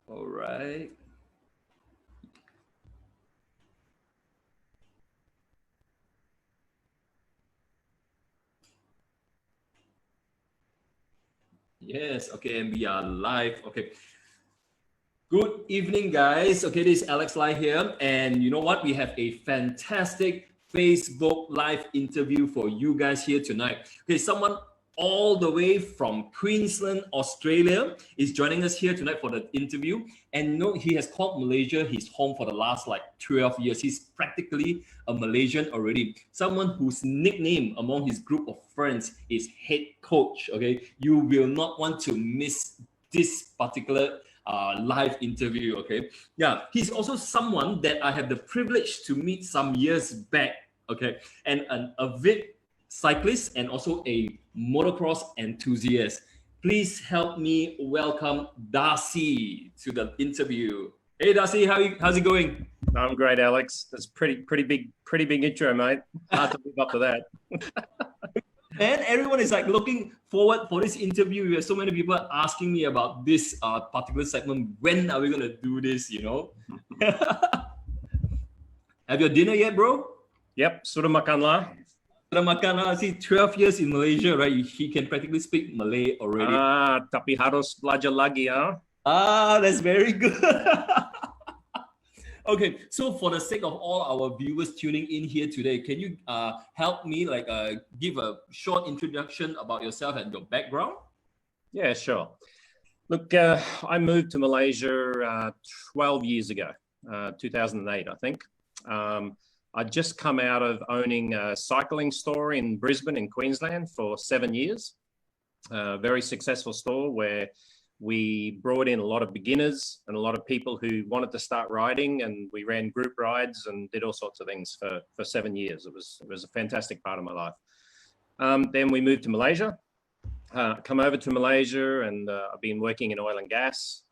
All right. Yes, okay, and we are live. Okay. Good evening, guys. Okay, this is Alex Lai here. And you know what? We have a fantastic Facebook live interview for you guys here tonight. Okay, someone all the way from Queensland, Australia is joining us here tonight for the interview. And you know, he has called Malaysia his home for the last like 12 years. He's practically a Malaysian already. Someone whose nickname among his group of friends is head coach. Okay, you will not want to miss this particular live interview. Okay, yeah, he's also someone that I had the privilege to meet some years back. Okay, and an avid cyclist and also a motocross enthusiast. Please help me welcome Darcy to the interview. Hey Darcy, how's it going? I'm great, Alex. That's pretty big intro, mate. Hard to live up to that. And everyone is like looking forward for this interview. We have so many people asking me about this particular segment. When are we gonna do this? You know. Have your dinner yet, bro? Yep, sudah makan lah. Sudah makan lah. See, 12 years in Malaysia, right? He can practically speak Malay already. Tapi harus belajar lagi, huh? That's very good. Okay, so for the sake of all our viewers tuning in here today, can you help me give a short introduction about yourself and your background? Yeah, sure. Look, I moved to Malaysia 12 years ago, 2008, I think. I'd just come out of owning a cycling store in Brisbane in Queensland for 7 years. A very successful store where we brought in a lot of beginners and a lot of people who wanted to start riding, and we ran group rides and did all sorts of things for 7 years. It was a fantastic part of my life. Then we moved to Malaysia, come over to Malaysia, and I've been working in oil and gas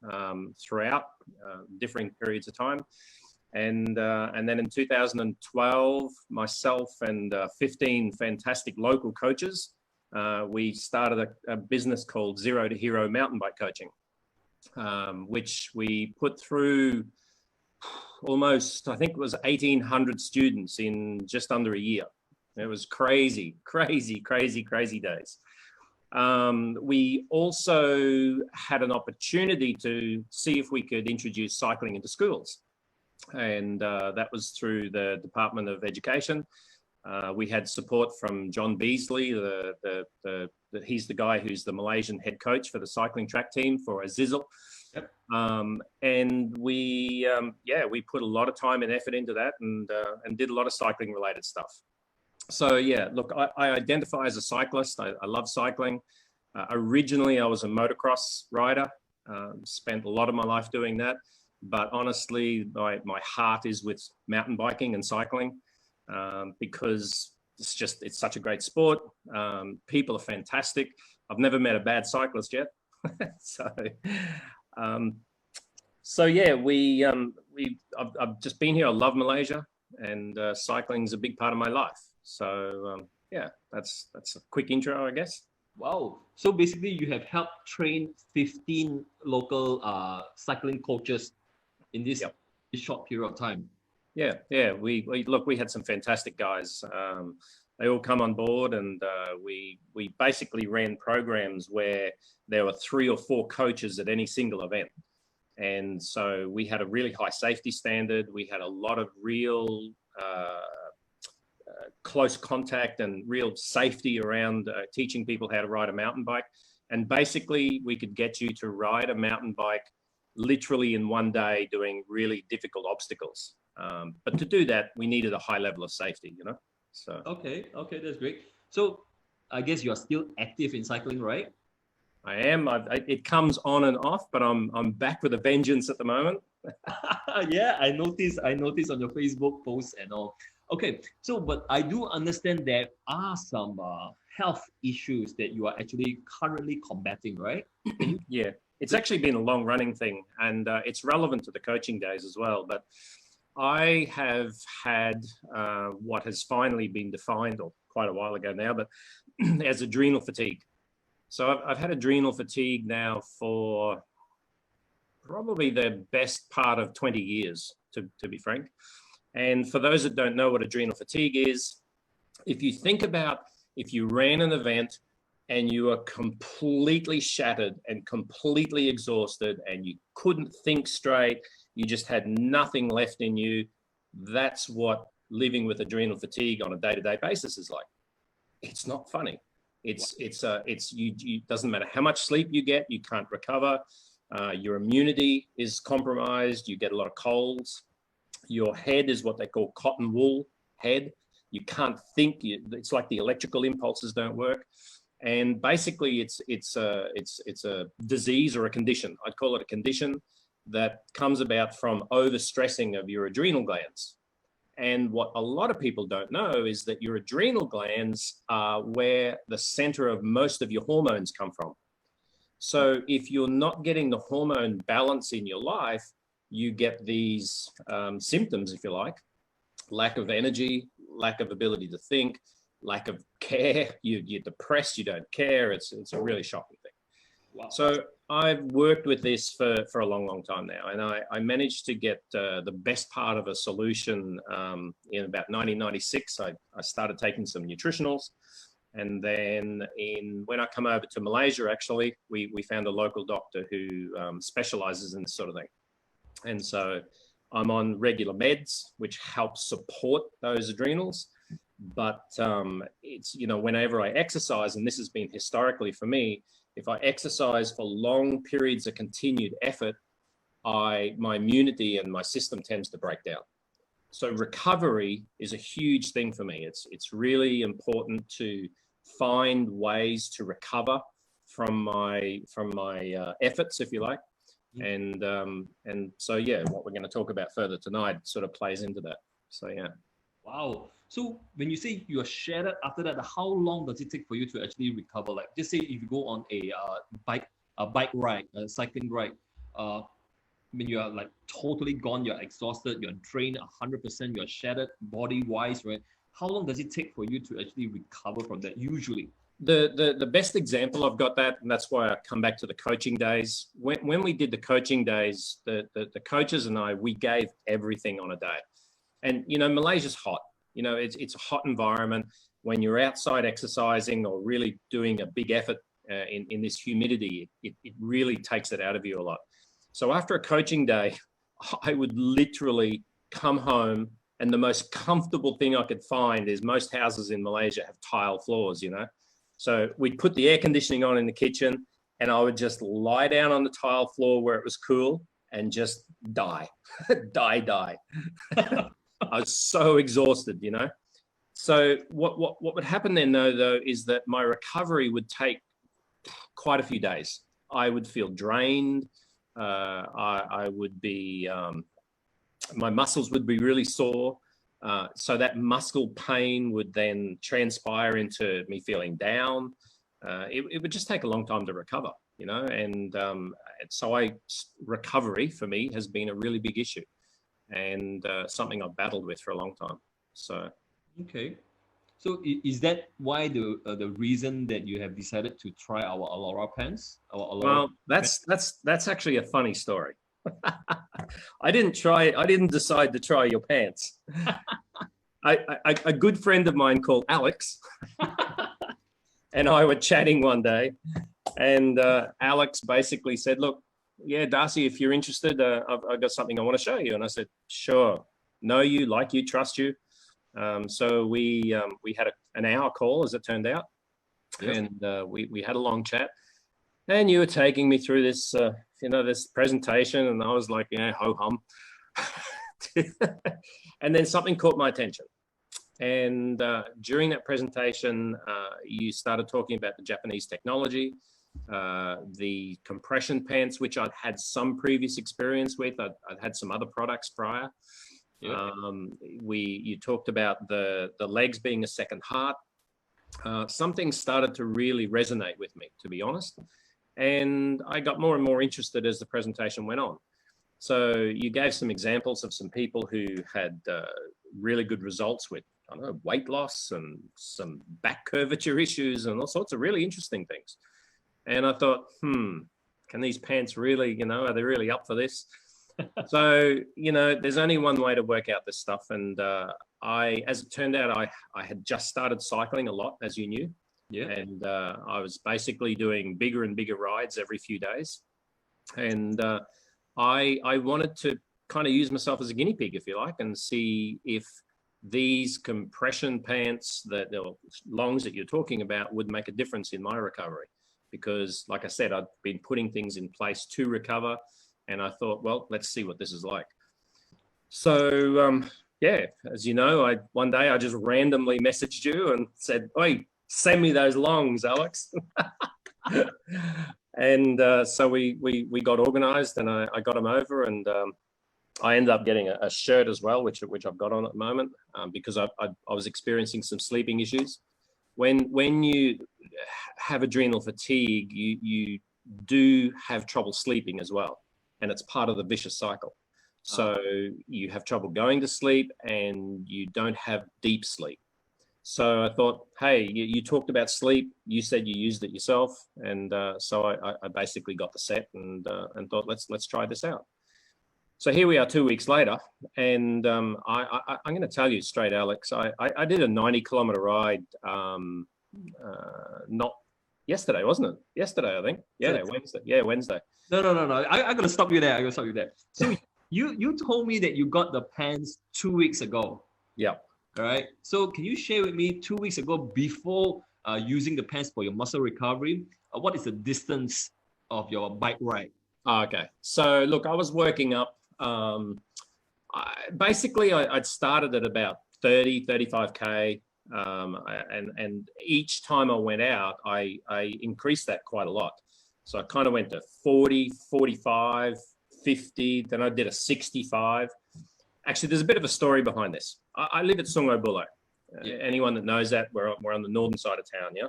throughout differing periods of time. And then in 2012, myself and 15 fantastic local coaches, we started a business called Zero to Hero mountain bike coaching, which we put through almost, I think it was 1,800 students in just under a year. It was crazy days. We also had an opportunity to see if we could introduce cycling into schools. And that was through the Department of Education. We had support from John Beasley, he's the guy who's the Malaysian head coach for the cycling track team for Azizel. Yep. And we put a lot of time and effort into that, and did a lot of cycling related stuff. So yeah, look, I identify as a cyclist. I love cycling. Originally, I was a motocross rider. Spent a lot of my life doing that. But honestly, my heart is with mountain biking and cycling. Because it's such a great sport. People are fantastic. I've never met a bad cyclist yet. So yeah, I've just been here. I love Malaysia, and cycling is a big part of my life. So yeah, that's a quick intro, I guess. Wow. So basically you have helped train 15 local cycling coaches in this short period of time. Yeah. We had some fantastic guys. They all come on board, and we basically ran programs where there were 3 or 4 coaches at any single event. And so we had a really high safety standard. We had a lot of real close contact and real safety around teaching people how to ride a mountain bike. And basically we could get you to ride a mountain bike literally in one day doing really difficult obstacles. But to do that, we needed a high level of safety, you know? So Okay, that's great. So I guess you are still active in cycling, right? I am. It comes on and off, but I'm back with a vengeance at the moment. Yeah, I noticed on your Facebook posts and all. Okay, so but I do understand there are some health issues that you are actually currently combating, right? Yeah, it's actually been a long running thing, and it's relevant to the coaching days as well. But I have had what has finally been defined, or quite a while ago now, but as adrenal fatigue. So I've had adrenal fatigue now for probably the best part of 20 years, to be frank. And for those that don't know what adrenal fatigue is, if you think about if you ran an event and you are completely shattered and completely exhausted and you couldn't think straight, you just had nothing left in you, that's what living with adrenal fatigue on a day-to-day basis is like. It's not funny. It doesn't matter how much sleep you get, you can't recover. Your immunity is compromised. You get a lot of colds. Your head is what they call cotton wool head. You can't think. It's like the electrical impulses don't work. And basically, it's a disease or a condition. I'd call it a condition that comes about from overstressing of your adrenal glands. And what a lot of people don't know is that your adrenal glands are where the center of most of your hormones come from. So if you're not getting the hormone balance in your life, you get these symptoms, if you like: lack of energy, lack of ability to think, lack of care. You're depressed, you don't care. It's a really shocking thing. Wow. So I've worked with this for a long, long time now, and I managed to get the best part of a solution in about 1996. I started taking some nutritionals, and then when I come over to Malaysia, actually, we found a local doctor who specializes in this sort of thing. And so I'm on regular meds, which help support those adrenals. But it's, whenever I exercise, and this has been historically for me, if I exercise for long periods of continued effort, my immunity and my system tends to break down. So recovery is a huge thing for me. It's really important to find ways to recover from my efforts, if you like. And so, yeah, what we're going to talk about further tonight sort of plays into that. So, yeah. Wow. So when you say you are shattered after that, how long does it take for you to actually recover? Like, just say if you go on a bike ride, a cycling ride, when you are like totally gone, you're exhausted, you're drained 100%, you're shattered body-wise, right? How long does it take for you to actually recover from that usually? The best example I've got that, and that's why I come back to the coaching days. When we did the coaching days, the coaches and we gave everything on a day. And, Malaysia's hot. It's a hot environment. When you're outside exercising or really doing a big effort in this humidity, it really takes it out of you a lot. So after a coaching day, I would literally come home, and the most comfortable thing I could find is most houses in Malaysia have tile floors, So we'd put the air conditioning on in the kitchen, and I would just lie down on the tile floor where it was cool and just die. die. I was so exhausted, So what would happen then, though, is that my recovery would take quite a few days. I would feel drained. I would be, my muscles would be really sore. So that muscle pain would then transpire into me feeling down. It would just take a long time to recover, and so recovery for me has been a really big issue, and something I've battled with for a long time. So. Okay. So is that why the reason that you have decided to try our Aulora pants? Well, that's actually a funny story. I didn't decide to try your pants. A good friend of mine called Alex and I were chatting one day, and Alex basically said, "Look, yeah, Darcy, if you're interested, I've got something I want to show you." And I said, "Sure, know you, like you, trust you." So we had an hour call, as it turned out. Yes. And we had a long chat, and you were taking me through this this presentation, and I was like, ho hum. And then something caught my attention, and during that presentation you started talking about the Japanese technology, the compression pants, which I'd had some previous experience with. I'd had some other products prior. Yeah. You talked about the legs being a second heart. Something started to really resonate with me, to be honest. And I got more and more interested as the presentation went on. So you gave some examples of some people who had really good results with, I don't know, weight loss and some back curvature issues and all sorts of really interesting things. And I thought, can these pants really, are they really up for this? So, there's only one way to work out this stuff. And as it turned out, I had just started cycling a lot, as you knew. Yeah. And I was basically doing bigger and bigger rides every few days. And I wanted to kind of use myself as a guinea pig, if you like, and see if these compression pants, the longs that you're talking about, would make a difference in my recovery. Because, like I said, I'd been putting things in place to recover. And I thought, well, let's see what this is like. So, yeah, as you know, one day I just randomly messaged you and said, "Oi, send me those longs, Alex." And so we got organized, and I got them over, and I ended up getting a shirt as well, which I've got on at the moment, because I was experiencing some sleeping issues. When you have adrenal fatigue, you do have trouble sleeping as well. And it's part of the vicious cycle. So you have trouble going to sleep and you don't have deep sleep. So I thought, hey, you talked about sleep. You said you used it yourself. And so I basically got the set and thought, let's try this out. So here we are 2 weeks later. And I'm going to tell you straight, Alex, I did a 90-kilometer ride, not yesterday, wasn't it? Yesterday, I think. Yeah, Wednesday. Yeah, Wednesday. No. I'm gonna stop you there. So you told me that you got the pants 2 weeks ago. Yeah. All right. So can you share with me 2 weeks ago, before using the pants for your muscle recovery, what is the distance of your bike ride? Okay. So look, I was working up. I'd started at about 35K. And each time I went out, I increased that quite a lot. So I kind of went to 40, 45, 50, then I did a 65. Actually, there's a bit of a story behind this. I live at Sungai Buloh. Anyone that knows that, we're on the northern side of town, yeah?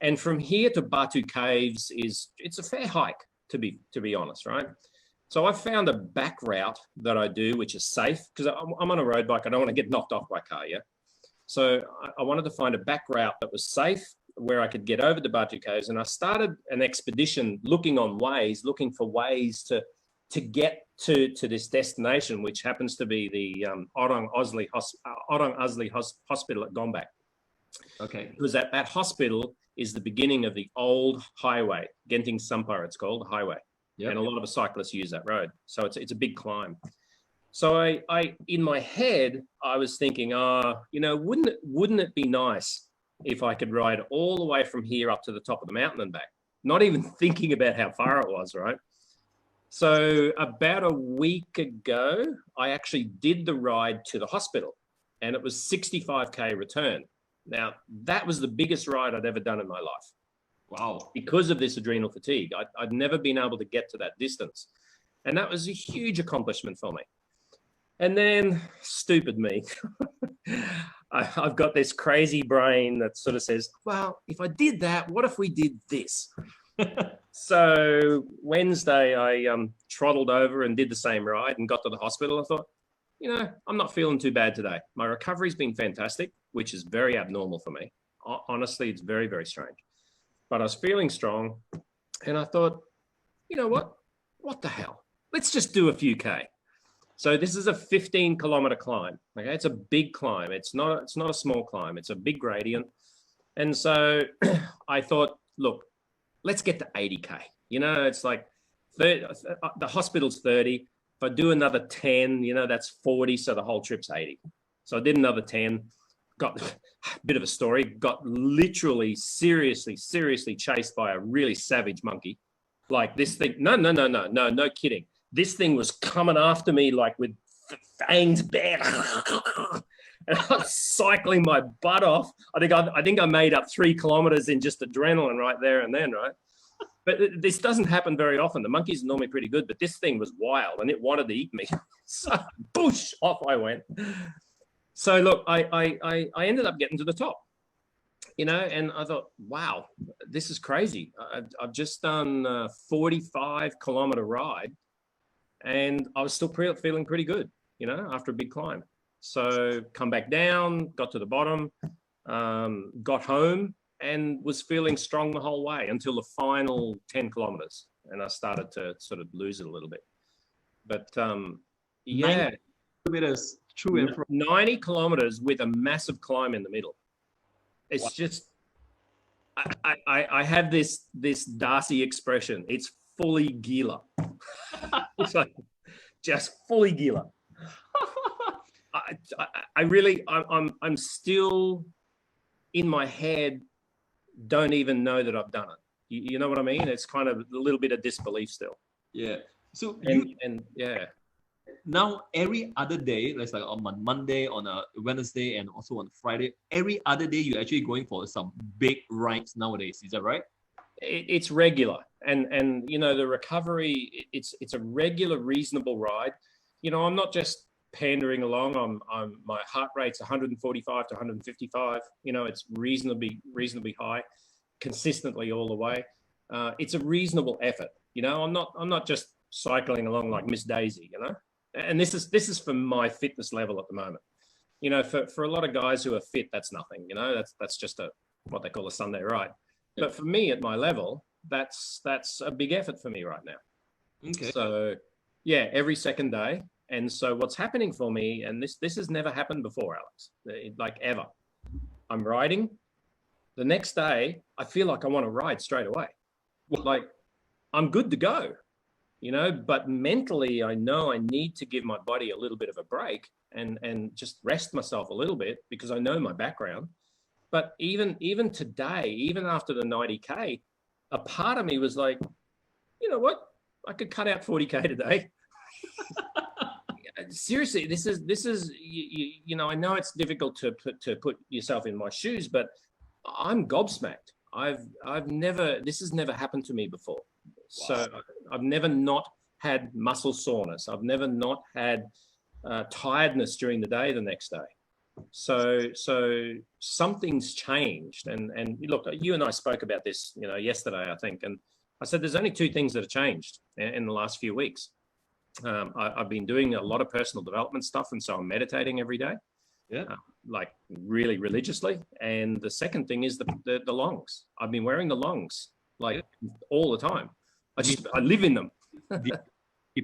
And from here to Batu Caves it's a fair hike, to be honest, right? So I found a back route that I do, which is safe, because I'm on a road bike. I don't want to get knocked off by a car, yeah? So I wanted to find a back route that was safe, where I could get over the Batu Caves. And I started an expedition looking for ways to get to this destination, which happens to be the Orang Azli Hospital at Gombak. Okay. Because that hospital is the beginning of the old highway, Genting Sampar, it's called, the highway. Yep. And a lot of cyclists use that road. So it's a big climb. So I in my head, I was thinking, wouldn't it be nice if I could ride all the way from here up to the top of the mountain and back? Not even thinking about how far it was, right? So about a week ago, I actually did the ride to the hospital, and it was 65K return. Now, that was the biggest ride I'd ever done in my life. Wow. Because of this adrenal fatigue. I'd never been able to get to that distance. And that was a huge accomplishment for me. And then, stupid me, I've got this crazy brain that sort of says, well, if I did that, what if we did this? So Wednesday, I trottled over and did the same ride and got to the hospital. I thought, I'm not feeling too bad today. My recovery's been fantastic, which is very abnormal for me. Honestly, it's very, very strange. But I was feeling strong, and I thought, you know what? What the hell? Let's just do a few K. So this is a 15-kilometer climb. Okay, it's a big climb. It's not a small climb. It's a big gradient. And so I thought, look, let's get to 80K. It's like 30, the hospital's 30. If I do another 10, that's 40. So the whole trip's 80. So I did another 10. Got a bit of a story. Got literally seriously chased by a really savage monkey. Like this thing. No kidding. This thing was coming after me like with fangs bare. And I was cycling my butt off. I think I made up 3 kilometers in just adrenaline right there and then, right? But this doesn't happen very often. The monkeys are normally pretty good, but this thing was wild and it wanted to eat me. So boosh, off I went. So look, I ended up getting to the top, and I thought, wow, this is crazy. I've just done a 45-kilometer ride, and I was still feeling pretty good, after a big climb. So come back down, got to the bottom, got home, and was feeling strong the whole way until the final 10 kilometers. and I started to sort of lose it a little bit. But 90 kilometers through and from. 90 kilometers with a massive climb in the middle. It's Wow. just, I have this Darcy expression. It's fully gila. It's like just fully gila. I'm still in my head, don't even know that I've done it. You know what I mean? It's kind of a little bit of disbelief still. Yeah. So yeah. Now every other day, like on Monday, on a Wednesday, and also on Friday, every other day you're actually going for some big rides nowadays. Is that right? It's regular, and you know, the recovery, it's a regular, reasonable ride. You know, I'm not just pandering along. My heart rate's 145 to 155. You know, it's reasonably high, consistently all the way. It's a reasonable effort. You know, I'm not just cycling along like Miss Daisy. You know, and this is for my fitness level at the moment. You know, for a lot of guys who are fit, that's nothing. You know, that's just what they call a Sunday ride. But for me at my level, that's a big effort for me right now. Okay. So yeah, every second day. And so what's happening for me, and this has never happened before, Alex, like ever. I'm riding. The next day, I feel like I want to ride straight away. Like I'm good to go, you know, but mentally I know I need to give my body a little bit of a break and just rest myself a little bit because I know my background. But even today, even after the 90K, a part of me was like, you know what? I could cut out 40K today. Seriously, this is you know, I know it's difficult to put yourself in my shoes, but I'm gobsmacked. This has never happened to me before. Wow. So I've never not had muscle soreness. I've never not had tiredness during the day the next day. So something's changed. And look, you and I spoke about this, you know, yesterday, I think, and I said there's only two things that have changed in the last few weeks. I've been doing a lot of personal development stuff, and so I'm meditating every day, like really religiously. And the second thing is the longs. I've been wearing the longs like all the time. I live in them. The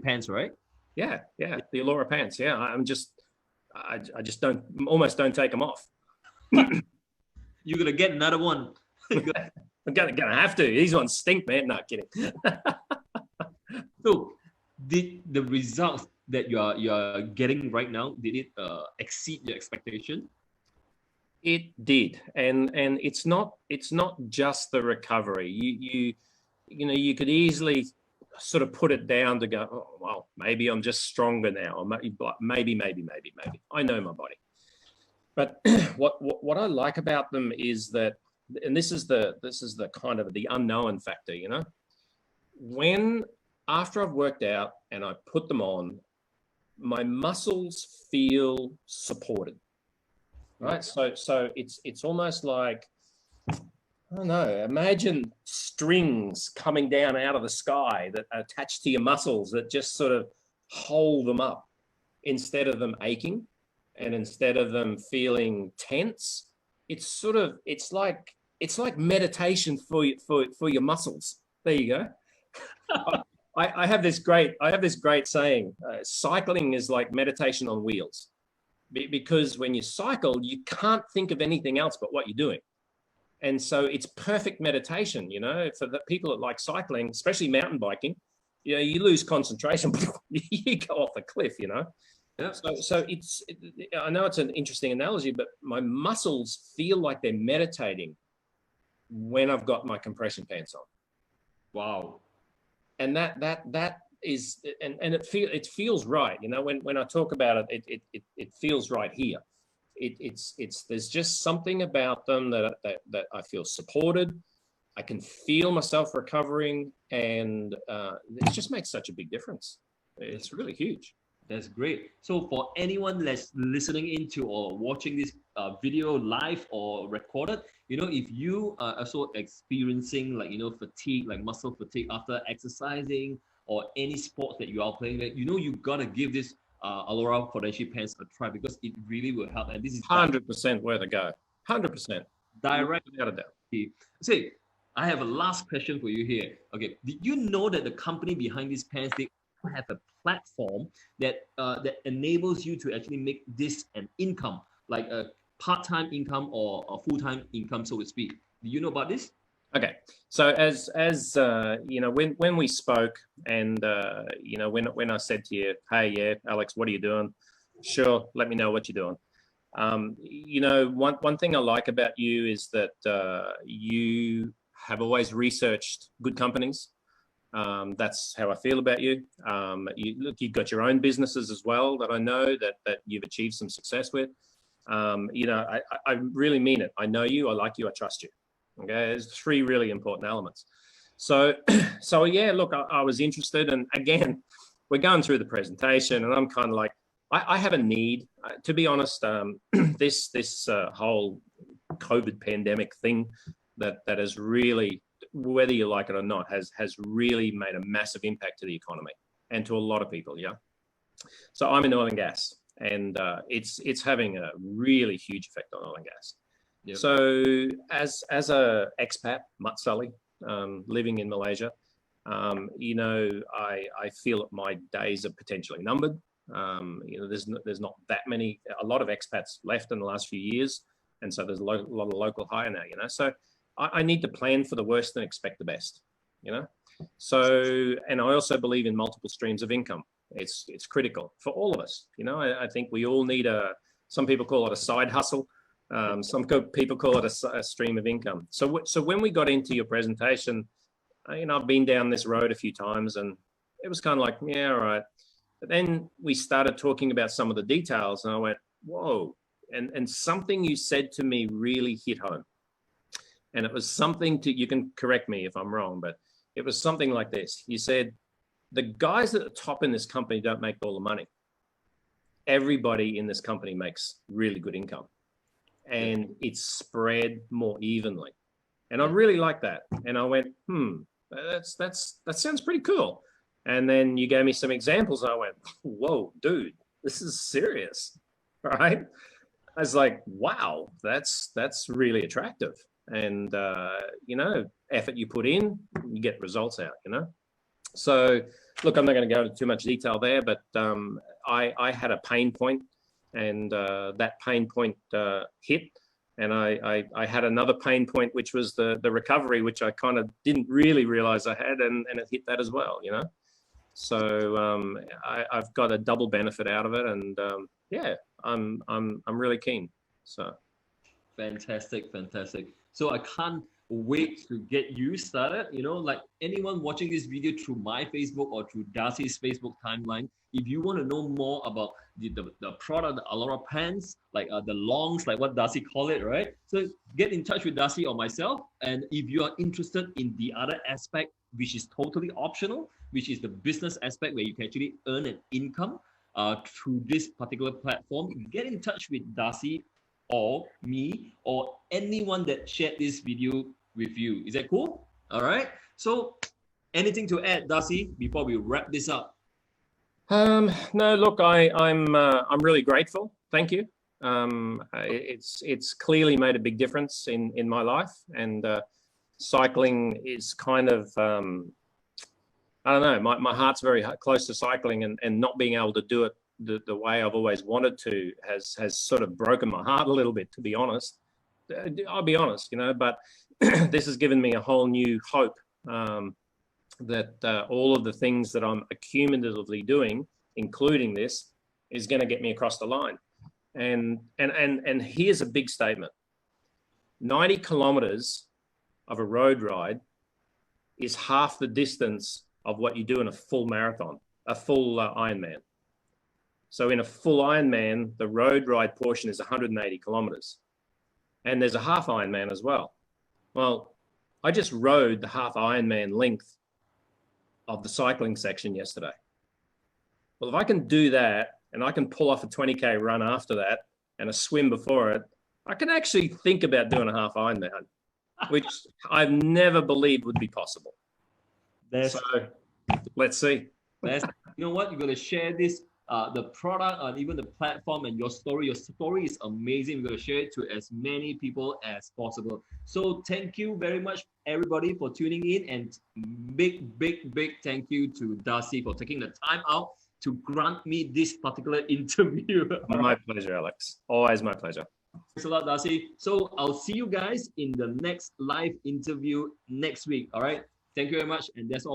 pants, right? Yeah, the Aulora pants. Yeah, I just almost don't take them off. You're gonna get another one. I'm gonna have to. These ones stink, man. Not kidding. So, did the results that you're getting right now, did it exceed your expectation? It did, and it's not just the recovery. You know, you could easily sort of put it down to go, oh, well, maybe I'm just stronger now, or maybe. I know my body. But what I like about them is that, and this is the kind of the unknown factor, you know, when after I've worked out and I put them on, my muscles feel supported, right? So it's almost like, I don't know, imagine strings coming down out of the sky that are attached to your muscles that just sort of hold them up instead of them aching and instead of them feeling tense. It's like meditation for your muscles. There you go. I have this great saying, cycling is like meditation on wheels, because when you cycle, you can't think of anything else but what you're doing. And so it's perfect meditation, you know, for the people that like cycling, especially mountain biking. You know, you lose concentration, you go off a cliff, you know. Yeah. So I know it's an interesting analogy, but my muscles feel like they're meditating when I've got my compression pants on. Wow. And that is, and it feels right, you know. When I talk about it, it feels right here. It's there's just something about them that I feel supported. I can feel myself recovering, and it just makes such a big difference. It's really huge. That's great. So for anyone that's listening into or watching this video live or recorded, you know, if you are also experiencing like, you know, fatigue, like muscle fatigue after exercising or any sports that you are playing, you know, you gotta give this Aulora Potential Pants a try, because it really will help. And this is 100% where to go. 100%. direct. Without a doubt. Say, I have a last question for you here. Okay, did you know that the company behind these pants, they have a platform that enables you to actually make this an income, like a part-time income or a full-time income, so to speak. Do you know about this? Okay, so as you know, when we spoke, and you know, when I said to you, hey, yeah, Alex, what are you doing? Sure, let me know what you're doing. You know, one thing I like about you is that you have always researched good companies. That's how I feel about you. Look, you've got your own businesses as well that I know that you've achieved some success with. You know, I really mean it. I know you, I like you, I trust you. Okay, there's three really important elements. So, so yeah, look, I was interested, and again, we're going through the presentation, and I'm kind of like, I have a need, to be honest. This whole COVID pandemic thing that has really, whether you like it or not, has really made a massive impact to the economy and to a lot of people. Yeah. So I'm in oil and gas, and it's having a really huge effect on oil and gas. Yep. So as a expat, Mat Salleh, living in Malaysia, you know, I feel that my days are potentially numbered. You know, there's not that many, a lot of expats left in the last few years, and so there's a lot of local hire now. You know, so I need to plan for the worst and expect the best. You know, so, and I also believe in multiple streams of income. It's critical for all of us. You know, I think we all need some people call it a side hustle. Some people call it a stream of income. So when we got into your presentation, you know, I've been down this road a few times, and it was kind of like, yeah, all right. But then we started talking about some of the details, and I went, whoa. And something you said to me really hit home. And it was something you can correct me if I'm wrong, but it was something like this. You said, the guys at the top in this company don't make all the money. Everybody in this company makes really good income, and it's spread more evenly. And I really like that. And I went, that sounds pretty cool. And then you gave me some examples, and I went, whoa, dude, this is serious, right? I was like, wow, that's really attractive. And, you know, effort you put in, you get results out, you know? So, look, I'm not going to go into too much detail there, but I had a pain point, and that pain point hit. And I had another pain point, which was the recovery, which I kind of didn't really realize I had, and it hit that as well, you know? So I've got a double benefit out of it, and yeah, I'm really keen. So fantastic. So I can't wait to get you started. You know, like anyone watching this video through my Facebook or through Darcy's Facebook timeline, if you want to know more about the product, the Aulora pants, like the longs, like what Darcy call it, right? So get in touch with Darcy or myself. And if you are interested in the other aspect, which is totally optional, which is the business aspect where you can actually earn an income through this particular platform, get in touch with Darcy or me or anyone that shared this video with you. Is that cool? All right. So anything to add, Darcy, before we wrap this up? No, look, I'm really grateful. Thank you. It's clearly made a big difference in my life, and cycling is kind of I don't know. My heart's very close to cycling, and not being able to do it the way I've always wanted to has sort of broken my heart a little bit, to be honest. I'll be honest, you know, but this has given me a whole new hope that all of the things that I'm accumulatively doing, including this, is going to get me across the line. And here's a big statement. 90 kilometers of a road ride is half the distance of what you do in a full marathon, a full Ironman. So in a full Ironman, the road ride portion is 180 kilometers. And there's a half Ironman as well. Well, I just rode the half Ironman length of the cycling section yesterday. Well, if I can do that, and I can pull off a 20K run after that and a swim before it, I can actually think about doing a half Ironman, which I've never believed would be possible. So let's see. You know what? You're going to share this the product and even the platform and your story. Your story is amazing. We're going to share it to as many people as possible. So thank you very much, everybody, for tuning in, and big thank you to Darcy for taking the time out to grant me this particular interview. My pleasure, Alex. Always my pleasure. Thanks a lot, Darcy. So I'll see you guys in the next live interview next week. All right. Thank you very much. And that's all.